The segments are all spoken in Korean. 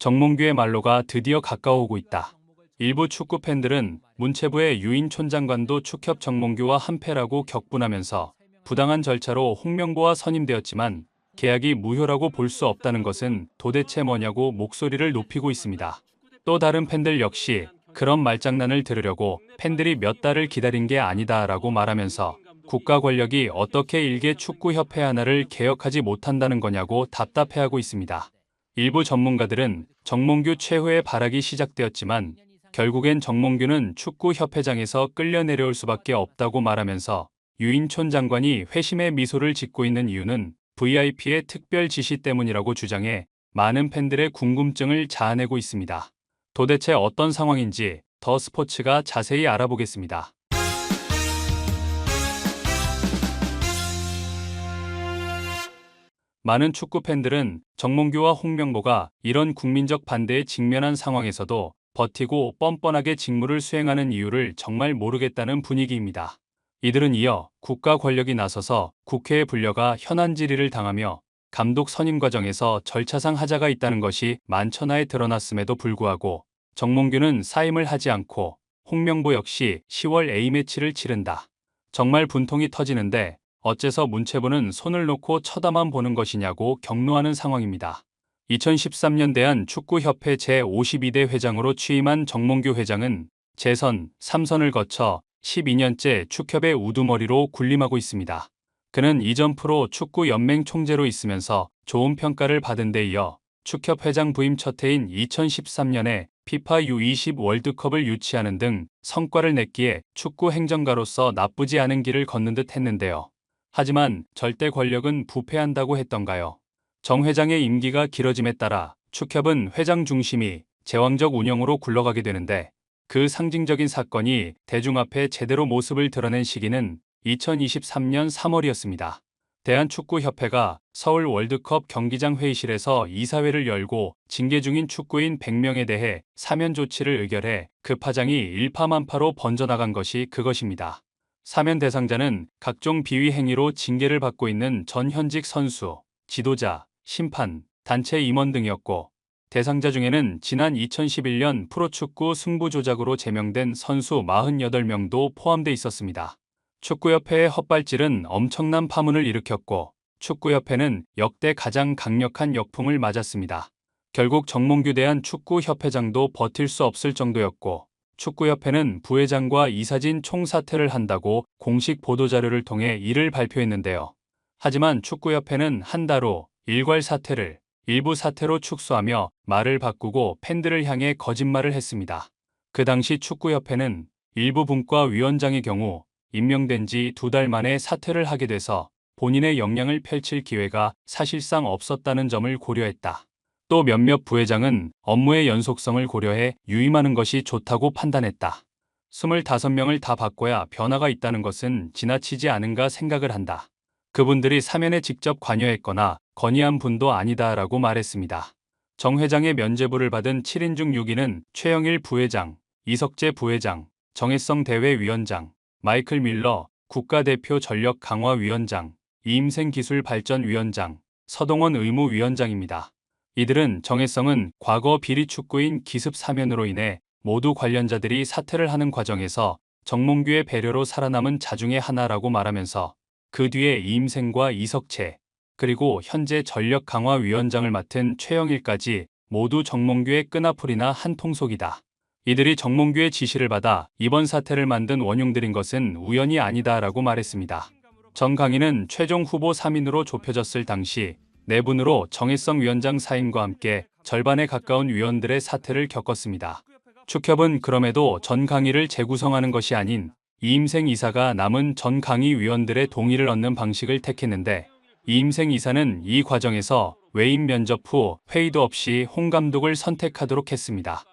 정몽규의 말로가 드디어 가까워오고 있다. 일부 축구 팬들은 문체부의 유인촌 장관도 축협 정몽규와 한패라고 격분하면서 부당한 절차로 홍명보와 선임되었지만 계약이 무효라고 볼 수 없다는 것은 도대체 뭐냐고 목소리를 높이고 있습니다. 또 다른 팬들 역시 그런 말장난을 들으려고 팬들이 몇 달을 기다린 게 아니다라고 말하면서 국가 권력이 어떻게 일개 축구협회 하나를 개혁하지 못한다는 거냐고 답답해하고 있습니다. 일부 전문가들은 정몽규 최후의 발악이 시작되었지만 결국엔 정몽규는 축구협회장에서 끌려 내려올 수밖에 없다고 말하면서 유인촌 장관이 회심의 미소를 짓고 있는 이유는 VIP의 특별 지시 때문이라고 주장해 많은 팬들의 궁금증을 자아내고 있습니다. 도대체 어떤 상황인지 더 스포츠가 자세히 알아보겠습니다. 많은 축구 팬들은 정몽규와 홍명보가 이런 국민적 반대에 직면한 상황에서도 버티고 뻔뻔하게 직무를 수행하는 이유를 정말 모르겠다는 분위기입니다. 이들은 이어 국가 권력이 나서서 국회에 불려가 현안 질의를 당하며 감독 선임 과정에서 절차상 하자가 있다는 것이 만천하에 드러났음에도 불구하고 정몽규는 사임을 하지 않고 홍명보 역시 10월 A매치를 치른다. 정말 분통이 터지는데 어째서 문체부는 손을 놓고 쳐다만 보는 것이냐고 격노하는 상황입니다. 2013년 대한축구협회 제52대 회장으로 취임한 정몽규 회장은 재선, 3선을 거쳐 12년째 축협의 우두머리로 군림하고 있습니다. 그는 이전 프로 축구 연맹 총재로 있으면서 좋은 평가를 받은 데 이어 축협 회장 부임 첫 해인 2013년에 피파 U20 월드컵을 유치하는 등 성과를 냈기에 축구 행정가로서 나쁘지 않은 길을 걷는 듯 했는데요. 하지만 절대 권력은 부패한다고 했던가요? 정 회장의 임기가 길어짐에 따라 축협은 회장 중심이 제왕적 운영으로 굴러가게 되는데 그 상징적인 사건이 대중 앞에 제대로 모습을 드러낸 시기는 2023년 3월이었습니다. 대한축구협회가 서울 월드컵 경기장 회의실에서 이사회를 열고 징계 중인 축구인 100명에 대해 사면 조치를 의결해 그 파장이 일파만파로 번져나간 것이 그것입니다. 사면 대상자는 각종 비위 행위로 징계를 받고 있는 전 현직 선수, 지도자, 심판, 단체 임원 등이었고 대상자 중에는 지난 2011년 프로축구 승부조작으로 제명된 선수 48명도 포함돼 있었습니다. 축구협회의 헛발질은 엄청난 파문을 일으켰고 축구협회는 역대 가장 강력한 역풍을 맞았습니다. 결국 정몽규 대한축구협회장도 버틸 수 없을 정도였고 축구협회는 부회장과 이사진 총사퇴를 한다고 공식 보도자료를 통해 이를 발표했는데요. 하지만 축구협회는 한 달 후 일괄 사퇴를 일부 사퇴로 축소하며 말을 바꾸고 팬들을 향해 거짓말을 했습니다. 그 당시 축구협회는 일부 분과위원장의 경우 임명된 지 2달 만에 사퇴를 하게 돼서 본인의 역량을 펼칠 기회가 사실상 없었다는 점을 고려했다. 또 몇몇 부회장은 업무의 연속성을 고려해 유임하는 것이 좋다고 판단했다. 25명을 다 바꿔야 변화가 있다는 것은 지나치지 않은가 생각을 한다. 그분들이 사면에 직접 관여했거나 건의한 분도 아니다라고 말했습니다. 정 회장의 면죄부를 받은 7인 중 6인은 최영일 부회장, 이석재 부회장, 정혜성 대회위원장, 마이클 밀러 국가대표 전력 강화위원장, 이임생 기술발전위원장, 서동원 의무위원장입니다. 이들은 정혜성은 과거 비리축구인 기습 사면으로 인해 모두 관련자들이 사퇴를 하는 과정에서 정몽규의 배려로 살아남은 자중의 하나라고 말하면서 그 뒤에 이임생과 이석채 그리고 현재 전력 강화위원장을 맡은 최영일까지 모두 정몽규의 끈앞풀이나 한 통속이다. 이들이 정몽규의 지시를 받아 이번 사태를 만든 원흉들인 것은 우연이 아니다라고 말했습니다. 정강희는 최종 후보 3인으로 좁혀졌을 당시 내분으로 정혜성 위원장 사임과 함께 절반에 가까운 위원들의 사퇴를 겪었습니다. 축협은 그럼에도 전강희를 재구성하는 것이 아닌 이임생 이사가 남은 전강희 위원들의 동의를 얻는 방식을 택했는데 이임생 이사는 이 과정에서 외인 면접 후 회의도 없이 홍 감독을 선택하도록 했습니다.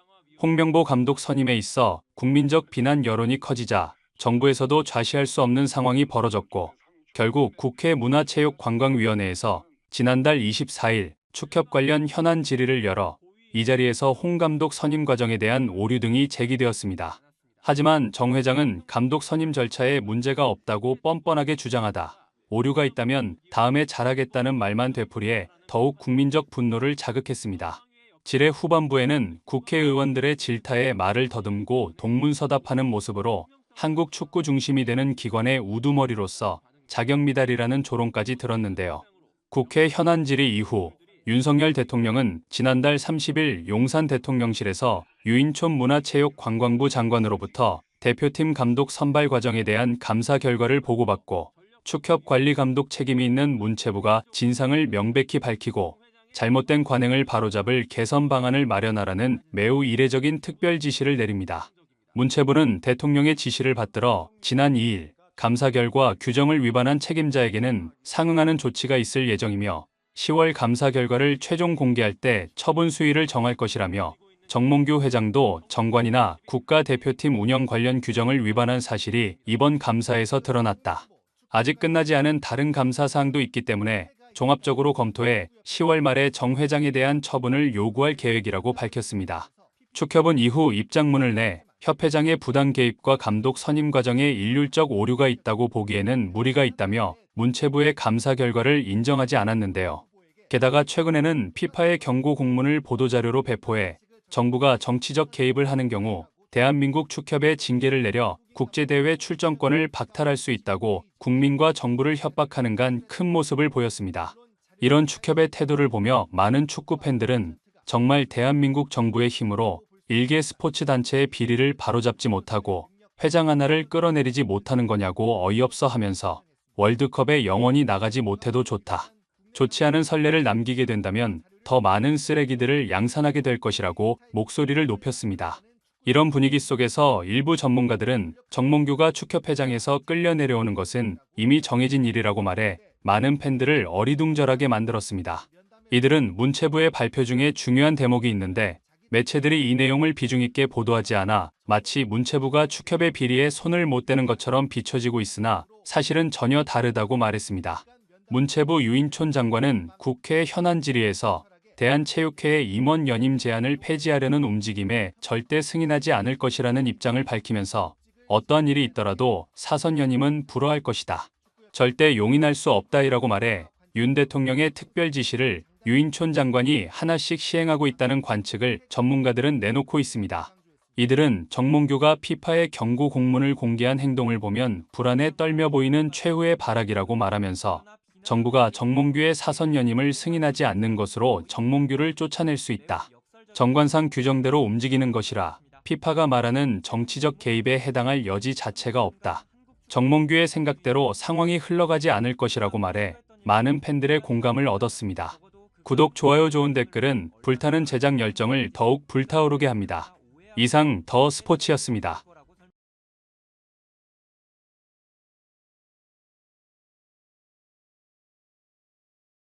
홍명보 감독 선임에 있어 국민적 비난 여론이 커지자 정부에서도 좌시할 수 없는 상황이 벌어졌고 결국 국회 문화체육관광위원회에서 지난달 24일 축협 관련 현안 질의를 열어 이 자리에서 홍 감독 선임 과정에 대한 오류 등이 제기되었습니다. 하지만 정 회장은 감독 선임 절차에 문제가 없다고 뻔뻔하게 주장하다 오류가 있다면 다음에 잘하겠다는 말만 되풀이해 더욱 국민적 분노를 자극했습니다. 지뢰 후반부에는 국회의원들의 질타에 말을 더듬고 동문서답하는 모습으로 한국 축구 중심이 되는 기관의 우두머리로서 자격미달이라는 조롱까지 들었는데요. 국회 현안 질의 이후 윤석열 대통령은 지난달 30일 용산 대통령실에서 유인촌 문화체육관광부 장관으로부터 대표팀 감독 선발 과정에 대한 감사 결과를 보고받고 축협 관리 감독 책임이 있는 문체부가 진상을 명백히 밝히고 잘못된 관행을 바로잡을 개선 방안을 마련하라는 매우 이례적인 특별 지시를 내립니다. 문체부는 대통령의 지시를 받들어 지난 2일 감사 결과 규정을 위반한 책임자에게는 상응하는 조치가 있을 예정이며 10월 감사 결과를 최종 공개할 때 처분 수위를 정할 것이라며 정몽규 회장도 정관이나 국가대표팀 운영 관련 규정을 위반한 사실이 이번 감사에서 드러났다. 아직 끝나지 않은 다른 감사 사항도 있기 때문에 종합적으로 검토해 10월 말에 정 회장에 대한 처분을 요구할 계획이라고 밝혔습니다. 축협은 이후 입장문을 내 협회장의 부당 개입과 감독 선임 과정에 일률적 오류가 있다고 보기에는 무리가 있다며 문체부의 감사 결과를 인정하지 않았는데요. 게다가 최근에는 피파의 경고 공문을 보도자료로 배포해 정부가 정치적 개입을 하는 경우 대한민국 축협에 징계를 내려 국제대회 출전권을 박탈할 수 있다고 국민과 정부를 협박하는 간 큰 모습을 보였습니다. 이런 축협의 태도를 보며 많은 축구 팬들은 정말 대한민국 정부의 힘으로 일개 스포츠 단체의 비리를 바로잡지 못하고 회장 하나를 끌어내리지 못하는 거냐고 어이없어 하면서 월드컵에 영원히 나가지 못해도 좋다. 좋지 않은 선례를 남기게 된다면 더 많은 쓰레기들을 양산하게 될 것이라고 목소리를 높였습니다. 이런 분위기 속에서 일부 전문가들은 정몽규가 축협회장에서 끌려 내려오는 것은 이미 정해진 일이라고 말해 많은 팬들을 어리둥절하게 만들었습니다. 이들은 문체부의 발표 중에 중요한 대목이 있는데 매체들이 이 내용을 비중 있게 보도하지 않아 마치 문체부가 축협의 비리에 손을 못 대는 것처럼 비춰지고 있으나 사실은 전혀 다르다고 말했습니다. 문체부 유인촌 장관은 국회 현안 질의에서 대한체육회의 임원 연임 제한을 폐지하려는 움직임에 절대 승인하지 않을 것이라는 입장을 밝히면서 어떠한 일이 있더라도 사선 연임은 불허할 것이다. 절대 용인할 수 없다이라고 말해 윤 대통령의 특별 지시를 유인촌 장관이 하나씩 시행하고 있다는 관측을 전문가들은 내놓고 있습니다. 이들은 정몽규가 피파의 경고 공문을 공개한 행동을 보면 불안에 떨며 보이는 최후의 발악이라고 말하면서 정부가 정몽규의 사선 연임을 승인하지 않는 것으로 정몽규를 쫓아낼 수 있다. 정관상 규정대로 움직이는 것이라 피파가 말하는 정치적 개입에 해당할 여지 자체가 없다. 정몽규의 생각대로 상황이 흘러가지 않을 것이라고 말해 많은 팬들의 공감을 얻었습니다. 구독, 좋아요, 좋은 댓글은 불타는 제작 열정을 더욱 불타오르게 합니다. 이상 더 스포츠였습니다.